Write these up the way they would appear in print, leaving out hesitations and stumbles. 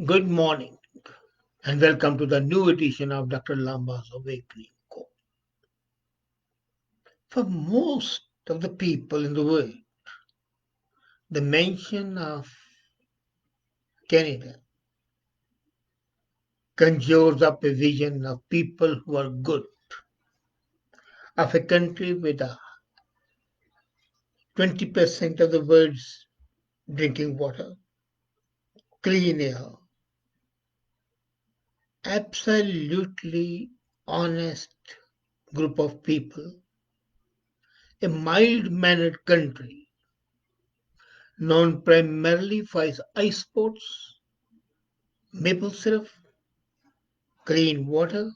Good morning and welcome to the new edition of Dr. Lamba's Awakening Call. For most of the people in the world, the mention of Canada conjures up a vision of people who are good, of a country with a 20% of the world's drinking water, clean air, absolutely honest group of people, a mild-mannered country known primarily for its ice sports, maple syrup, clean water,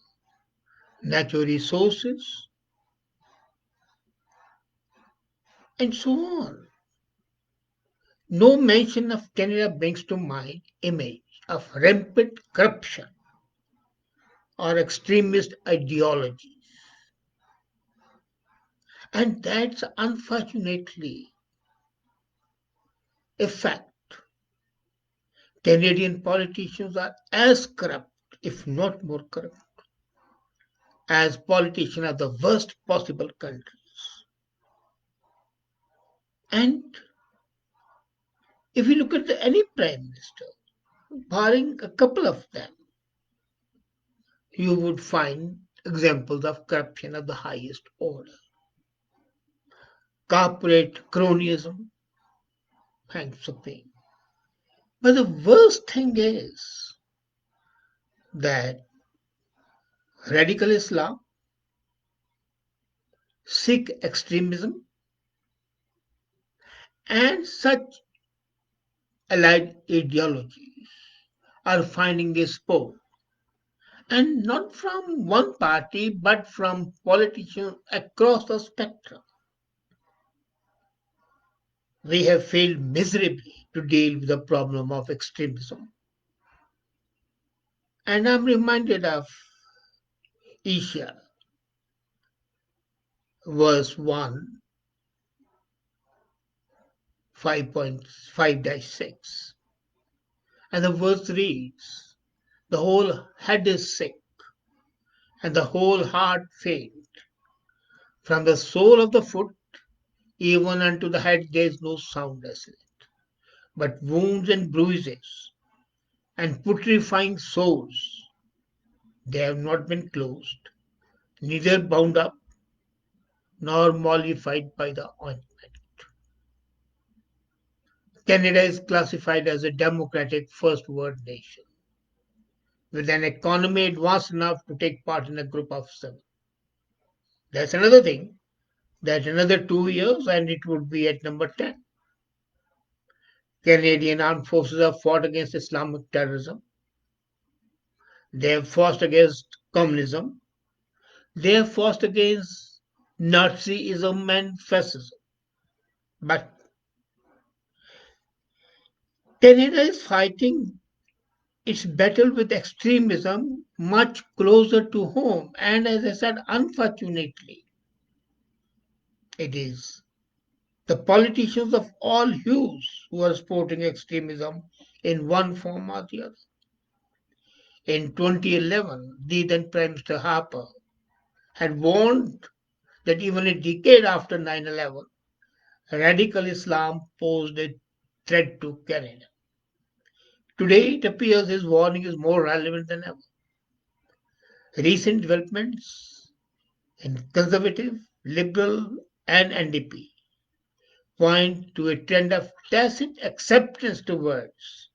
natural resources, and so on. No mention of Canada brings to mind image of rampant corruption or extremist ideology. And that's unfortunately a fact. Canadian politicians are as corrupt, if not more corrupt, as politicians of the worst possible countries. And if you look at any prime minister, barring a couple of them, you would find examples of corruption of the highest order. Corporate cronyism hangs supreme. But the worst thing is that radical Islam, Sikh extremism, and such allied ideologies are finding a sport, and not from one party but from politicians across the spectrum. We have failed miserably to deal with the problem of extremism. And I'm reminded of Isha, verse 1, 5.5-6. And the verse reads, the whole head is sick, and the whole heart faint. From the sole of the foot even unto the head there is no sound asleep, but wounds and bruises, and putrefying sores. They have not been closed, neither bound up, nor mollified by the ointment. Canada is classified as a democratic first world nation, with an economy advanced enough to take part in a group of seven. That's another thing. That another 2 years and it would be at number 10. Canadian armed forces have fought against Islamic terrorism. They have fought against communism. They have fought against Nazism and fascism. But Canada is fighting its battle with extremism much closer to home. And as I said, unfortunately, it is the politicians of all hues who are supporting extremism in one form or the other. In 2011, the then Prime Minister Harper had warned that even a decade after 9/11, radical Islam posed a threat to Canada. Today, it appears his warning is more relevant than ever. Recent developments in Conservative, Liberal, and NDP point to a trend of tacit acceptance towards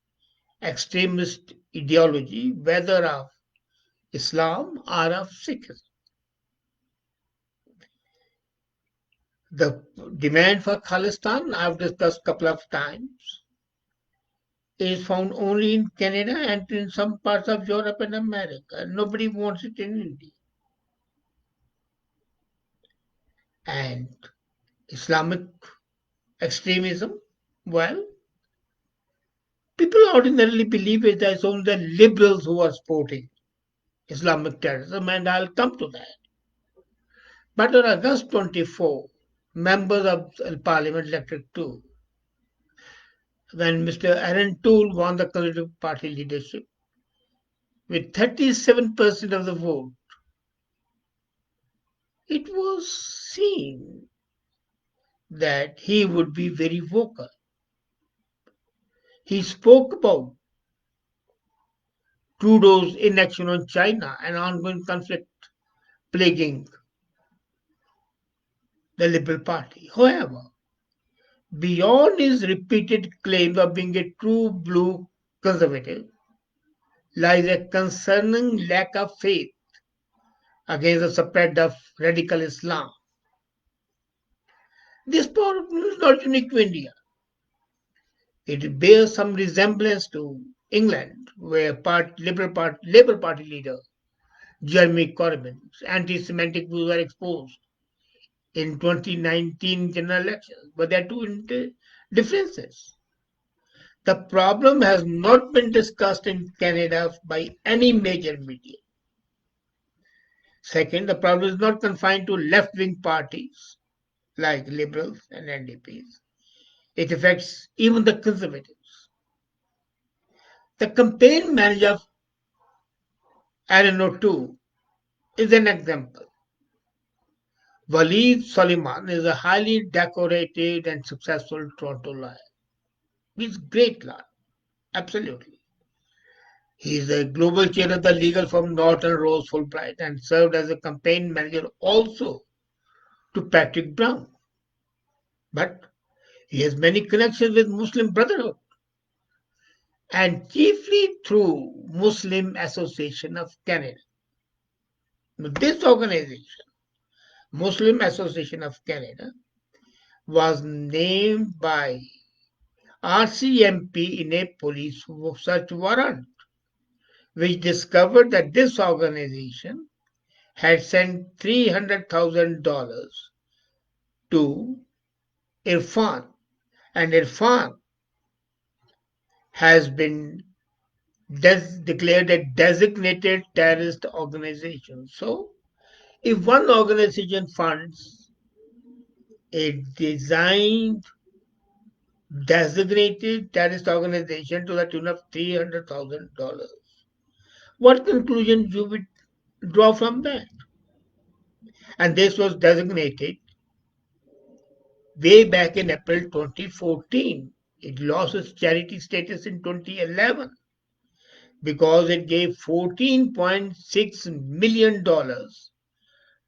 extremist ideology, whether of Islam or of Sikhism. The demand for Khalistan, I've discussed a couple of times, is found only in Canada and in some parts of Europe and America. Nobody wants it in India. And Islamic extremism, well, people ordinarily believe it as only the liberals who are supporting Islamic terrorism, and I'll come to that. But on August 24, members of the Parliament elected to when Mr. Aaron Toole won the Conservative Party leadership with 37% of the vote, it was seen that he would be very vocal. He spoke about Trudeau's inaction on China and ongoing conflict plaguing the Liberal Party. However, beyond his repeated claims of being a true blue conservative lies a concerning lack of faith against the spread of radical Islam. This problem is not unique to India. It bears some resemblance to England, where Labour Party leader Jeremy Corbyn's anti-Semitic views were exposed in 2019 general elections. But there are two differences. The problem has not been discussed in Canada by any major media. Second, the problem is not confined to left-wing parties like Liberals and NDPs. It affects even the Conservatives. The campaign manager of Aaron O'Toole is an example. Walid Soliman is a highly decorated and successful Toronto lawyer. He's a great lawyer, absolutely. He is a global chair of the legal firm Norton Rose Fulbright and served as a campaign manager also to Patrick Brown. But he has many connections with Muslim Brotherhood and chiefly through Muslim Association of Canada. This organization, Muslim Association of Canada, was named by RCMP in a police search warrant, which discovered that this organization had sent $300,000 to Irfan, and Irfan has been declared a designated terrorist organization. So, if one organization funds a designed designated terrorist organization to the tune of $300,000, what conclusion you would draw from that? And this was designated way back in April 2014. It lost its charity status in 2011 because it gave $14.6 million to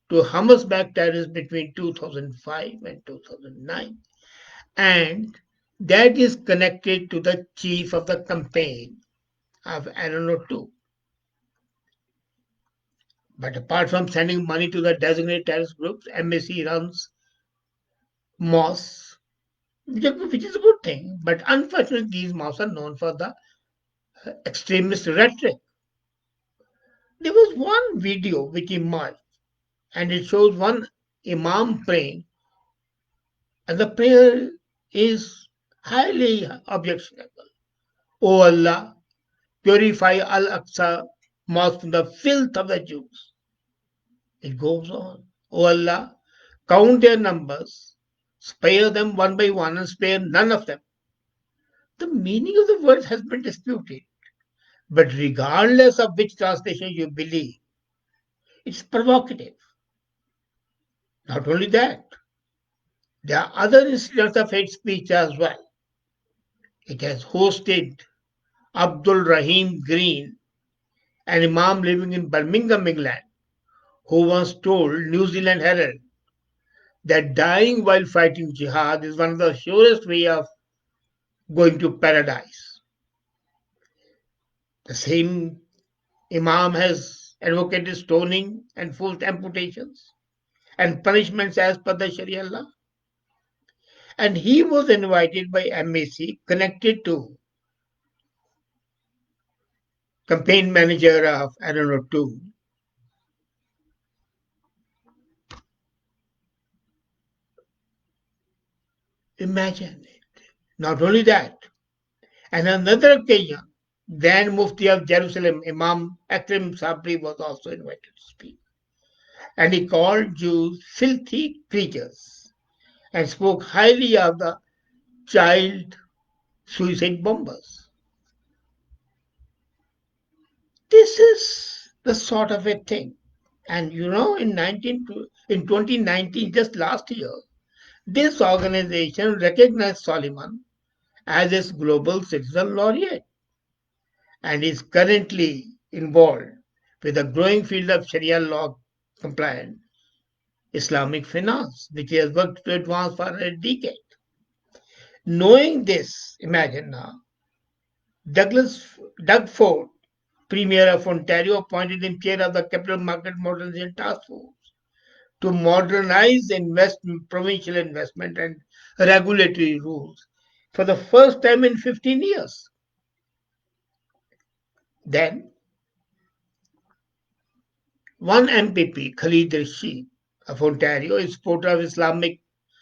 Hamas-backed terrorists between 2005 and 2009. And that is connected to the chief of the campaign of Aaron O'Toole. But apart from sending money to the designated terrorist groups, MAC runs mosques, which is a good thing. But unfortunately, these mosques are known for the extremist rhetoric. There was one video which emerged, and it shows one imam praying, and the prayer is highly objectionable. O Allah, purify Al-Aqsa mosque from the filth of the Jews. It goes on. O Allah, count their numbers, spare them one by one, and spare none of them. The meaning of the words has been disputed, but regardless of which translation you believe, it's provocative. Not only that, there are other incidents of hate speech as well. It has hosted Abdul Rahim Green, an imam living in Birmingham, England, who once told New Zealand Herald that dying while fighting jihad is one of the surest way of going to paradise. The same imam has advocated stoning and forced amputations and punishments as per the Sharia law. And he was invited by MAC, connected to campaign manager of Aaron O'Toole. Imagine it. Not only that, on another occasion, Grand Mufti of Jerusalem, Imam Akram Sabri, was also invited to speak. And he called Jews filthy creatures and spoke highly of the child suicide bombers. This is the sort of a thing. And in 2019, just last year, this organization recognized Solomon as its global citizen laureate and is currently involved with a growing field of Sharia law compliant Islamic finance, which he has worked to advance for a decade. Knowing this, imagine now, Doug Ford, Premier of Ontario, appointed him chair of the Capital Market Modernization Task Force to modernize provincial investment and regulatory rules for the first time in 15 years. Then, one MPP, Khalid Rashid of Ontario, is supporter of Islamic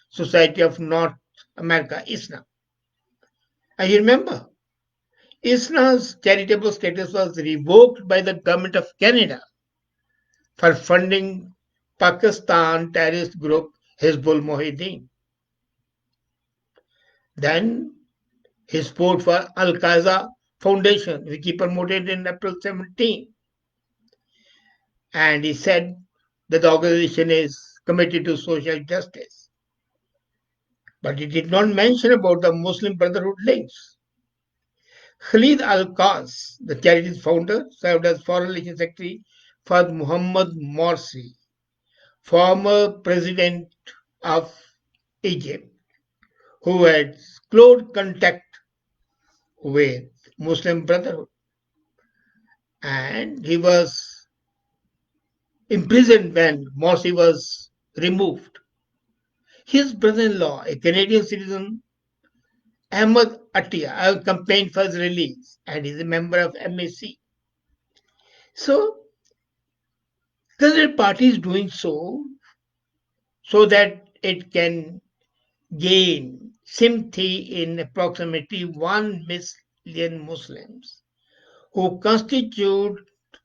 Society of North America, ISNA. And you remember, ISNA's charitable status was revoked by the government of Canada for funding Pakistan terrorist group Hizbul Mujahideen. Then his support for Al Qaeda Foundation, which he promoted in April 17. And he said that the organization is committed to social justice. But he did not mention about the Muslim Brotherhood links. Khalid Al-Qas, the charity's founder, served as Foreign Relations Secretary for Muhammad Morsi, former president of Egypt, who had close contact with Muslim Brotherhood. And he was imprisoned when Morsi was removed. His brother-in-law, a Canadian citizen, Ahmed Attia, campaigned for his release and is a member of MAC. So, the party is doing so that it can gain sympathy in approximately 1 million Muslims, who constitute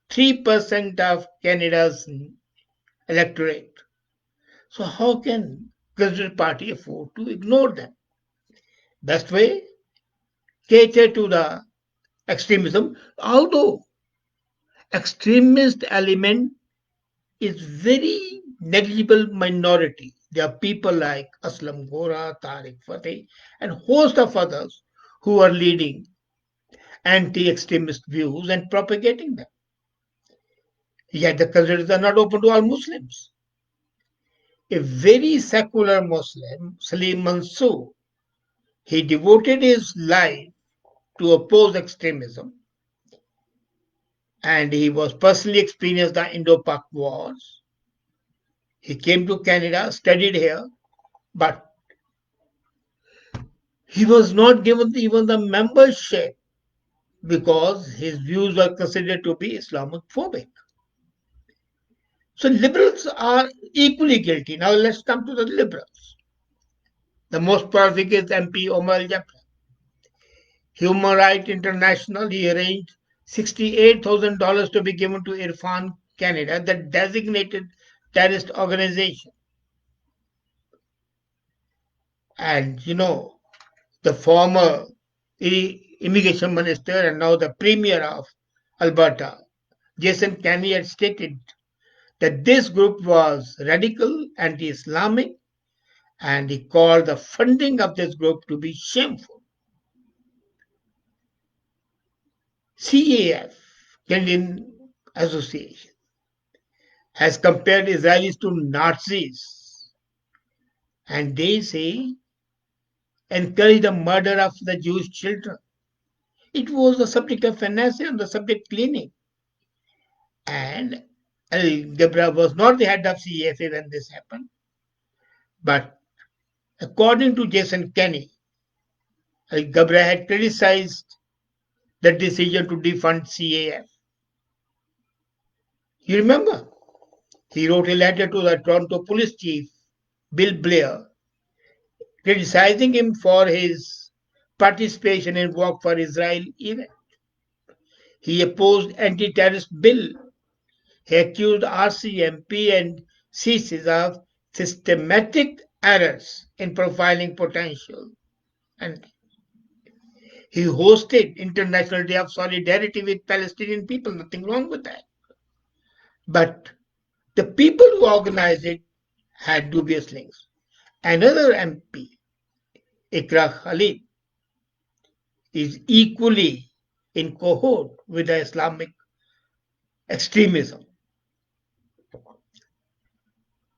3% of Canada's electorate. So how can Conservative Party afford to ignore them? Best way, cater to the extremism, although extremist element is very negligible minority. There are people like Aslam Gora, Tariq Fateh, and host of others who are leading anti-extremist views and propagating them. Yet the conservatives are not open to all Muslims. A very secular Muslim, Salim Mansour, he devoted his life to oppose extremism, and he was personally experienced the Indo-Pak wars. He came to Canada, studied here, but he was not given even the membership because his views were considered to be Islamophobic. So liberals are equally guilty. Now let's come to the liberals. The most prolific is MP Omar Jaffer. Human Rights International, he arranged $68,000 to be given to Irfan Canada, the designated terrorist organization. And the former immigration minister and now the premier of Alberta, Jason Kenney, had stated that this group was radical, anti-Islamic, and he called the funding of this group to be shameful. CAF, Canadian Association, has compared Israelis to Nazis, and they say encourage the murder of the Jewish children. It was the subject of finance and the subject cleaning. And Al Gabra was not the head of CFA when this happened. But according to Jason Kenney, Al Gabra had criticized the decision to defund CAF. You remember? He wrote a letter to the Toronto police chief, Bill Blair, criticizing him for his participation in Walk for Israel event. He opposed anti-terrorist bill. He accused RCMP and CSIS of systematic errors in profiling potential. And He hosted International Day of Solidarity with Palestinian people, nothing wrong with that. But the people who organized it had dubious links. Another MP, Ikra Khalid, is equally in cohort with the Islamic extremism.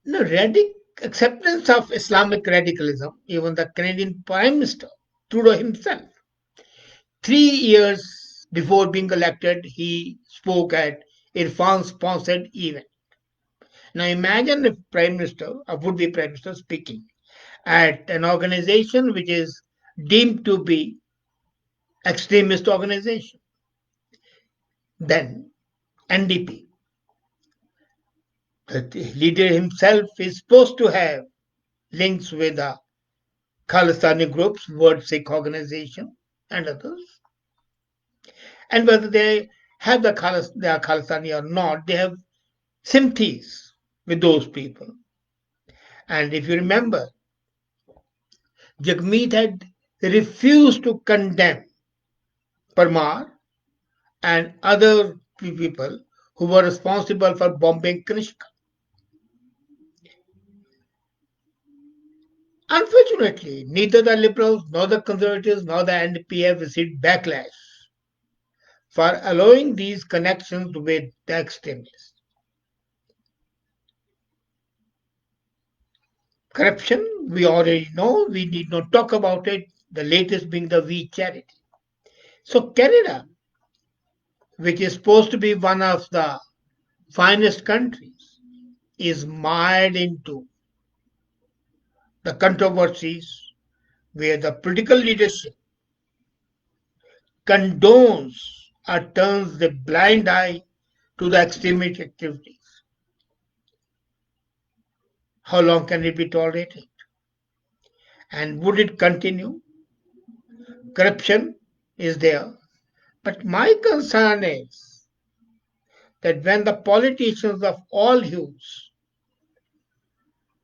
The acceptance of Islamic radicalism, even the Canadian Prime Minister, Trudeau himself, 3 years before being elected, he spoke at Irfan-sponsored event. Now imagine if Prime Minister, a would-be Prime Minister speaking at an organization which is deemed to be extremist organization. Then NDP, the leader himself is supposed to have links with the Khalistani groups, World Sikh Organization, and others. And whether they have they are Khalistani or not, they have sympathies with those people. And if you remember, Jagmeet had refused to condemn Parmar and other people who were responsible for bombing Kanishka. Unfortunately, neither the Liberals nor the Conservatives nor the NDP have received backlash for allowing these connections with the extremists. Corruption, we already know, we need not talk about it, the latest being the We Charity. So, Canada, which is supposed to be one of the finest countries, is mired into the controversies where the political leadership condones or turns the blind eye to the extremist activities. How long can it be tolerated? And would it continue? Corruption is there. But my concern is that when the politicians of all hues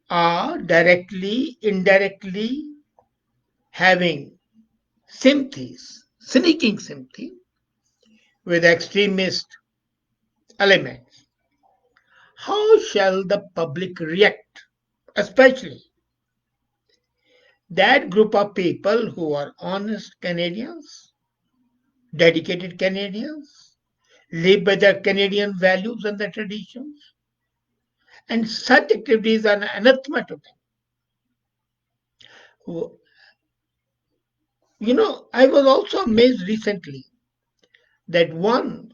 are directly, indirectly having sympathies, sneaking sympathy with extremist elements, how shall the public react? Especially that group of people who are honest Canadians, dedicated Canadians, live by their Canadian values and their traditions, and such activities are anathema to them. I was also amazed recently that one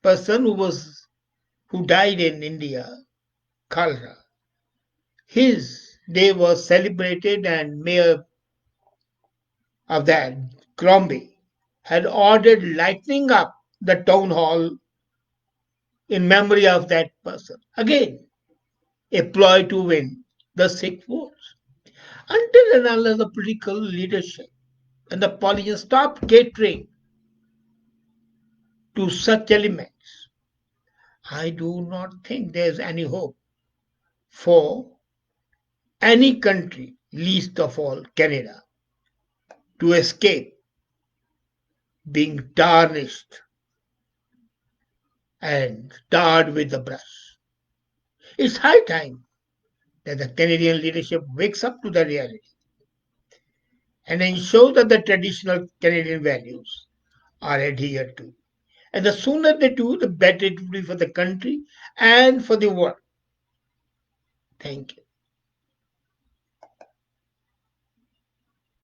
person who died in India, Kalra, his day was celebrated, and Mayor of that, Crombie, had ordered lighting up the town hall in memory of that person. Again, a ploy to win the Sikh votes. Until and unless the political leadership and the politicians stop catering to such elements, I do not think there's any hope for any country, least of all Canada, to escape being tarnished and tarred with the brush. It's high time that the Canadian leadership wakes up to the reality and ensures that the traditional Canadian values are adhered to. And the sooner they do, the better it will be for the country and for the world. Thank you.